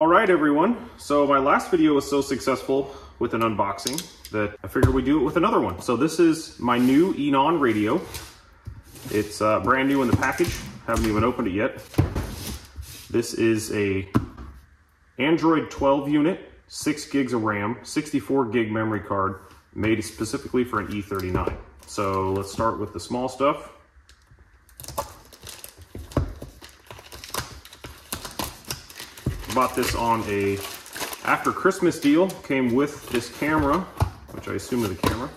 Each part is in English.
All right, everyone. So my last video was so successful with an unboxing that I figured we'd do it with another one. So this is my new Eonon radio. It's brand new in the package. Haven't even opened it yet. This is a Android 12 unit, 6 gigs of RAM, 64 gig memory card, made specifically for an E39. So let's start with the small stuff. Bought this on a after Christmas deal. Came with this camera, which I assume is a camera.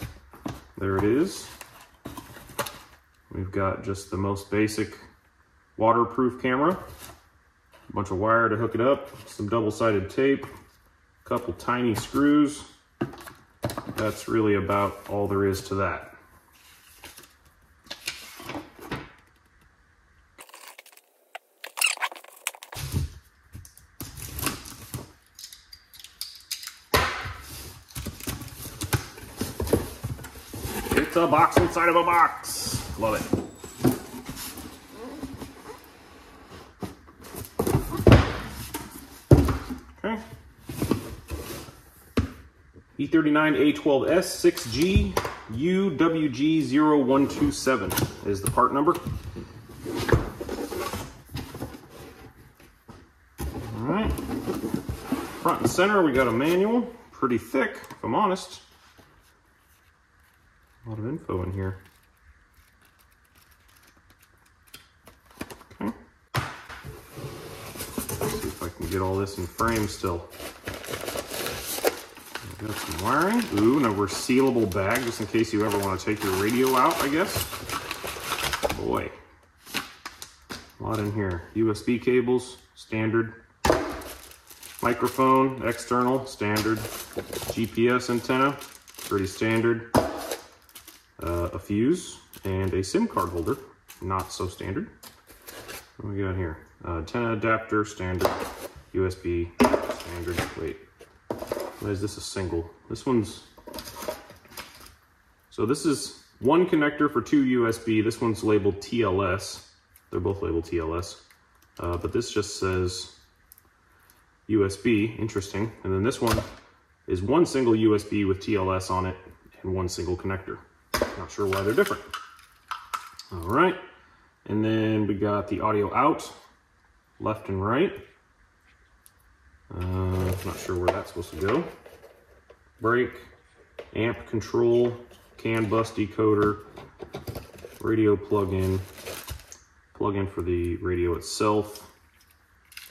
There it is. We've got just the most basic waterproof camera. A bunch of wire to hook it up, some double-sided tape, a couple tiny screws. That's really about all there is to that. It's a box inside of a box. Love it. Okay. E39 A12S 6G UWG0127 is the part number. All right. Front and center, we got a manual. Pretty thick, if I'm honest. A lot of info in here. Okay. Let's see if I can get all this in frame still. Got some wiring. Ooh, and a resealable bag just in case you ever want to take your radio out, I guess. Boy. A lot in here. USB cables, standard. Microphone, external, standard. GPS antenna, pretty standard. A fuse and a SIM card holder, not so standard. What do we got here? Antenna adapter, standard. USB, standard. Wait, why is this a single? This one's, so this is one connector for 2 USB. This one's labeled TLS. They're both labeled TLS, but this just says USB, interesting. And then this one is one single USB with TLS on it and one single connector. Not sure why they're different. All right, and then we got the audio out, left and right. Not sure where that's supposed to go. Brake, amp control, CAN bus decoder, radio plug-in for the radio itself.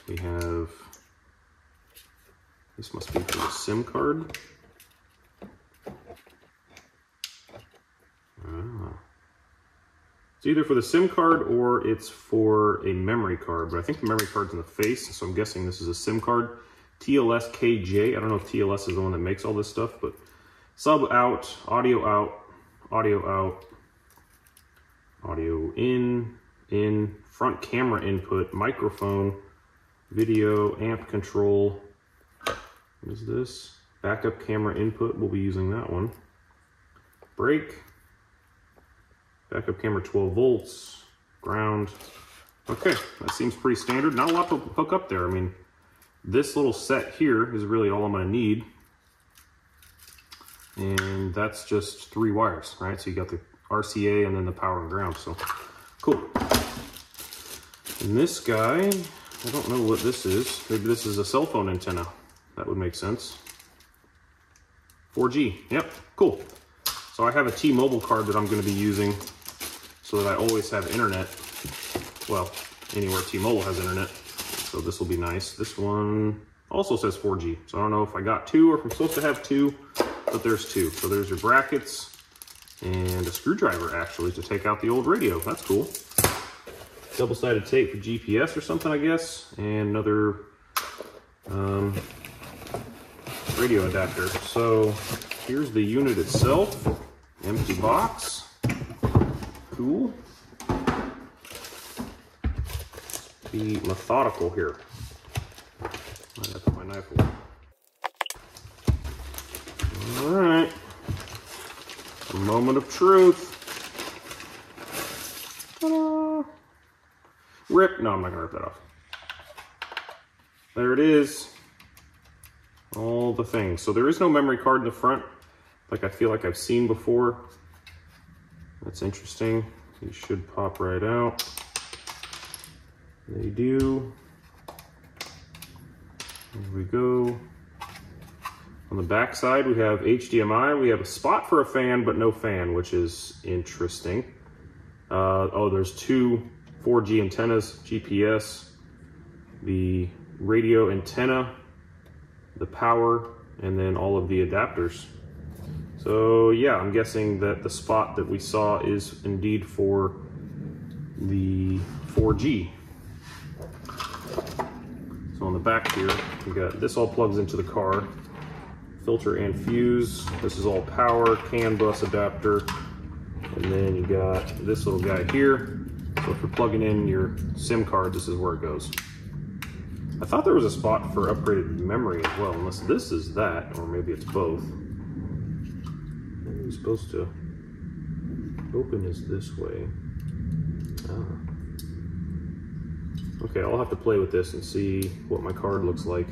We have, this must be for the SIM card. It's either for the SIM card or it's for a memory card, but I think the memory card's in the face, so I'm guessing this is a SIM card. TLS KJ, I don't know if TLS is the one that makes all this stuff, but sub out, audio out, audio out, audio in, front camera input, microphone, video, amp control. What is this? Backup camera input, we'll be using that one. Brake. Backup camera 12 volts, ground. Okay, that seems pretty standard. Not a lot to hook up there. I mean, this little set here is really all I'm gonna need. And that's just 3 wires, right? So you got the RCA and then the power and ground, so cool. And this guy, I don't know what this is. Maybe this is a cell phone antenna. That would make sense. 4G, yep, cool. So I have a T-Mobile card that I'm gonna be using so that I always have internet. Well, anywhere T-Mobile has internet. So this will be nice. This one also says 4G. So I don't know if I got 2 or if I'm supposed to have 2, but there's 2. So there's your brackets and a screwdriver actually to take out the old radio. That's cool. Double-sided tape for GPS or something, I guess. And another radio adapter. So here's the unit itself. Empty box. Cool. Be methodical here. I have to put my knife away. All right. A moment of truth. Ta-da. Rip. No, I'm not gonna rip that off. There it is. all the things. So there is no memory card in the front, like I feel like I've seen before. That's interesting. These should pop right out. They do. There we go. On the back side, we have HDMI. We have a spot for a fan, but no fan, which is interesting. Oh, there's two 4G antennas, GPS, the radio antenna, the power, and then all of the adapters. So yeah, I'm guessing that the spot that we saw is indeed for the 4G. So on the back here, we got this all plugs into the car. Filter and fuse. This is all power, CAN bus adapter. And then you got this little guy here. So if you're plugging in your SIM card, this is where it goes. I thought there was a spot for upgraded memory as well, unless this is that, or maybe it's both. Maybe it's supposed to open is this way. Ah. Okay, I'll have to play with this and see what my card looks like.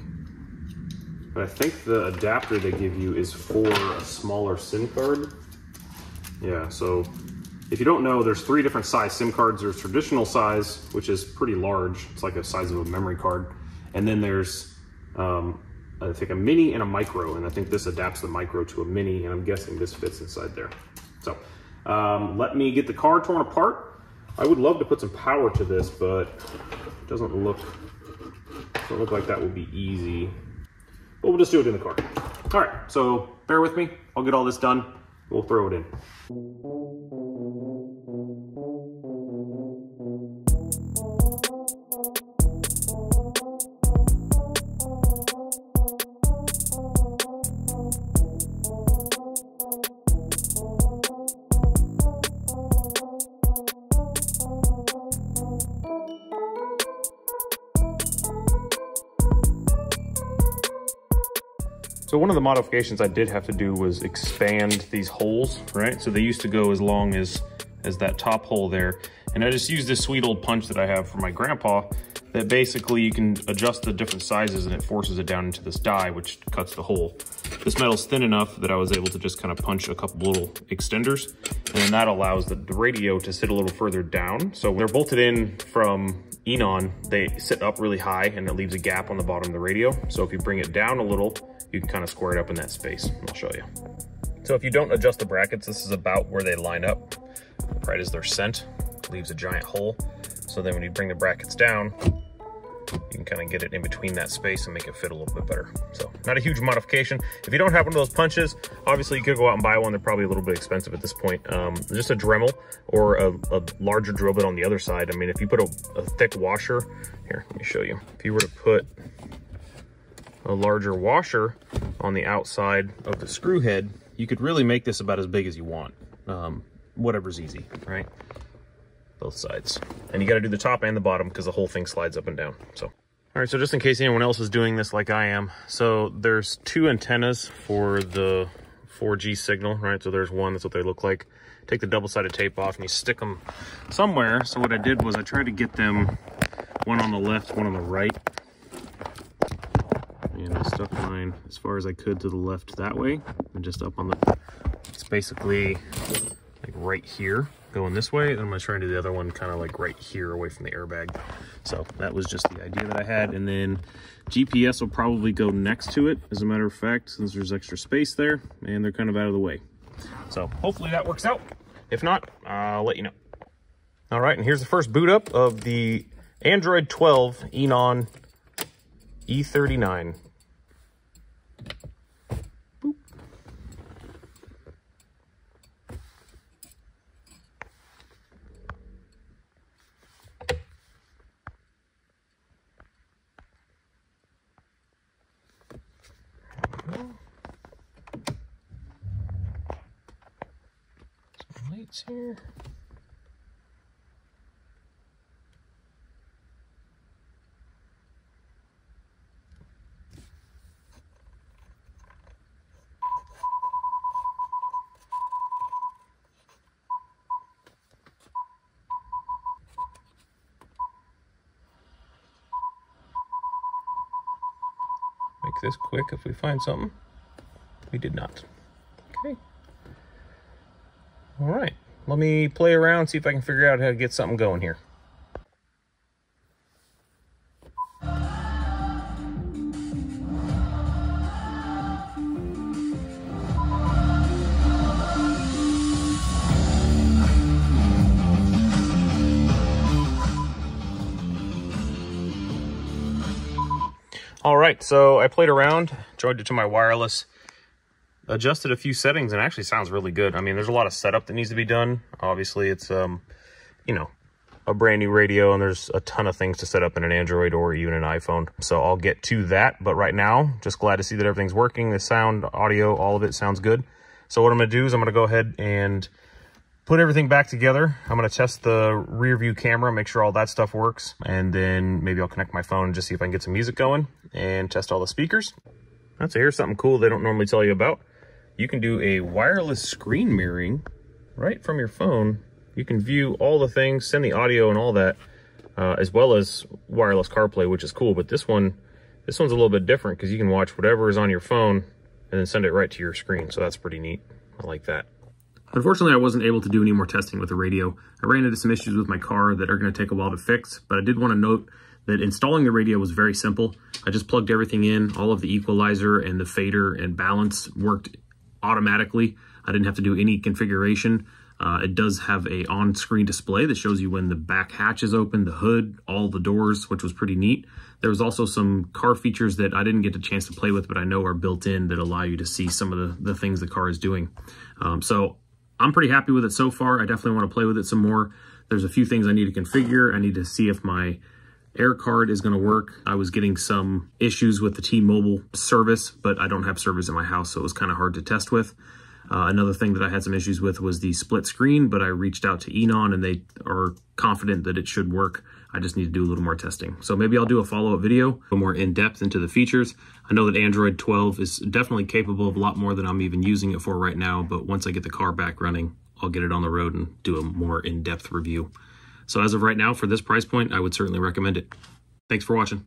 But I think the adapter they give you is for a smaller SIM card. Yeah, so if you don't know, there's 3 different size SIM cards. There's traditional size, which is pretty large. It's like the size of a memory card. And then there's, I think, a mini and a micro. And I think this adapts the micro to a mini, and I'm guessing this fits inside there. So let me get the car torn apart. I would love to put some power to this, but it doesn't look like that will be easy. But we'll just do it in the car. All right, so bear with me. I'll get all this done. We'll throw it in. So one of the modifications I did have to do was expand these holes, right? So they used to go as long as that top hole there. And I just used this sweet old punch that I have from my grandpa that basically you can adjust the different sizes and it forces it down into this die, which cuts the hole. This metal's thin enough that I was able to just kind of punch a couple little extenders, and then that allows the radio to sit a little further down. So they're bolted in from Eonon, they sit up really high and it leaves a gap on the bottom of the radio. So if you bring it down a little, you can kind of square it up in that space. I'll show you. So if you don't adjust the brackets, this is about where they line up, right as they're sent. It leaves a giant hole. So then when you bring the brackets down, you can kind of get it in between that space and make it fit a little bit better. So not a huge modification. If you don't have one of those punches, obviously you could go out and buy one. They're probably a little bit expensive at this point. Just a Dremel or a larger drill bit on the other side. I mean, if you put a thick washer, here, let me show you. If you were to put a larger washer on the outside of the screw head, you could really make this about as big as you want. Whatever's easy, right? Both sides. And you got to do the top and the bottom because the whole thing slides up and down. So, all right, so just in case anyone else is doing this like I am, so there's 2 antennas for the 4G signal, right? So there's one, that's what they look like. Take the double-sided tape off and you stick them somewhere. So what I did was I tried to get them one on the left, one on the right. And I stuck mine as far as I could to the left that way, and just up on the, it's basically like right here going this way, and I'm gonna try and do the other one kind of like right here away from the airbag. So that was just the idea that I had. And then GPS will probably go next to it, as a matter of fact, since there's extra space there and they're kind of out of the way. So hopefully that works out. If not, I'll let you know. All right, and here's the first boot up of the Android 12 Eonon E39. Boop. Some lights here. this quick if we find something. We did not. Okay. All right, let me play around, see if I can figure out how to get something going here. All right, so I played around, joined it to my wireless, adjusted a few settings, and it actually sounds really good. I mean, there's a lot of setup that needs to be done. Obviously, it's, you know, a brand new radio, and there's a ton of things to set up in an Android or even an iPhone. So I'll get to that, but right now, just glad to see that everything's working. The sound, audio, all of it sounds good. So what I'm gonna do is I'm gonna go ahead and put everything back together. I'm gonna test the rear view camera, make sure all that stuff works, and then maybe I'll connect my phone and just see if I can get some music going and test all the speakers. So here's something cool they don't normally tell you about. You can do a wireless screen mirroring right from your phone. You can view all the things, send the audio and all that, as well as wireless CarPlay, which is cool. But this one's a little bit different because you can watch whatever is on your phone and then send it right to your screen. So that's pretty neat. I like that. Unfortunately, I wasn't able to do any more testing with the radio. I ran into some issues with my car that are going to take a while to fix, but I did want to note that installing the radio was very simple. I just plugged everything in. All of the equalizer and the fader and balance worked automatically. I didn't have to do any configuration. It does have a on-screen display that shows you when the back hatch is open, the hood, all the doors, which was pretty neat. There was also some car features that I didn't get a chance to play with, but I know are built in that allow you to see some of the things the car is doing. So I'm pretty happy with it so far. I definitely want to play with it some more. There's a few things I need to configure. I need to see if my air card is going to work. I was getting some issues with the T-Mobile service, but I don't have service in my house, so it was kind of hard to test with. Another thing that I had some issues with was the split screen, but I reached out to Eonon and they are confident that it should work. I just need to do a little more testing. So maybe I'll do a follow-up video, a more in-depth into the features. I know that Android 12 is definitely capable of a lot more than I'm even using it for right now, but once I get the car back running, I'll get it on the road and do a more in-depth review. So as of right now, for this price point, I would certainly recommend it. Thanks for watching.